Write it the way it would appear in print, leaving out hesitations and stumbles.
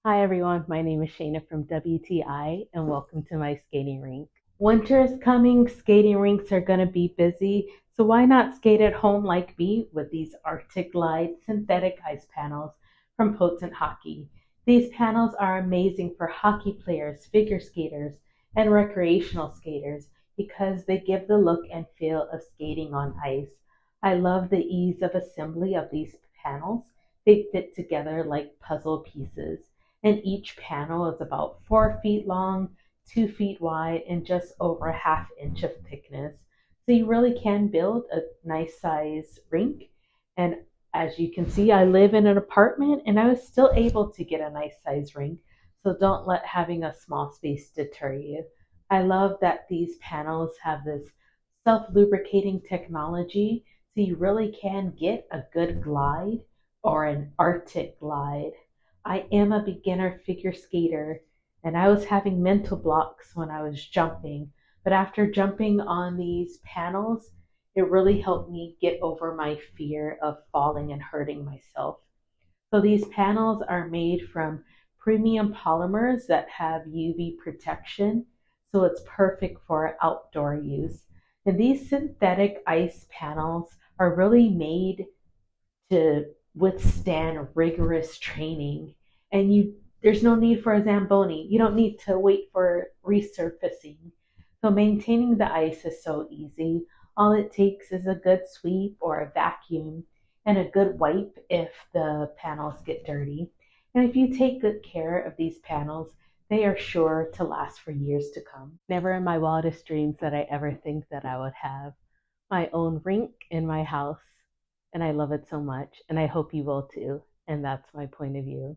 Hi everyone, my name is Shayna from WTI and welcome to my skating rink. Winter is coming, skating rinks are going to be busy, so why not skate at home like me with these ArcticGlide synthetic ice panels from Potent Hockey. These panels are amazing for hockey players, figure skaters, and recreational skaters because they give the look and feel of skating on ice. I love the ease of assembly of these panels. They fit together like puzzle pieces and each panel is about 4 feet long, 2 feet wide, and just over a half inch of thickness. So you really can build a nice size rink. And as you can see, I live in an apartment and I was still able to get a nice size rink. So don't let having a small space deter you. I love that these panels have this self lubricating technology. So you really can get a good glide or an Arctic glide. I am a beginner figure skater and I was having mental blocks when I was jumping, but after jumping on these panels, it really helped me get over my fear of falling and hurting myself. So these panels are made from premium polymers that have UV protection, so it's perfect for outdoor use. And these synthetic ice panels are really made to withstand rigorous training. And there's no need for a Zamboni. You don't need to wait for resurfacing. So maintaining the ice is so easy. All it takes is a good sweep or a vacuum and a good wipe if the panels get dirty. And if you take good care of these panels, they are sure to last for years to come. Never in my wildest dreams did I ever think that I would have my own rink in my house, and I love it so much, and I hope you will too. And that's my point of view.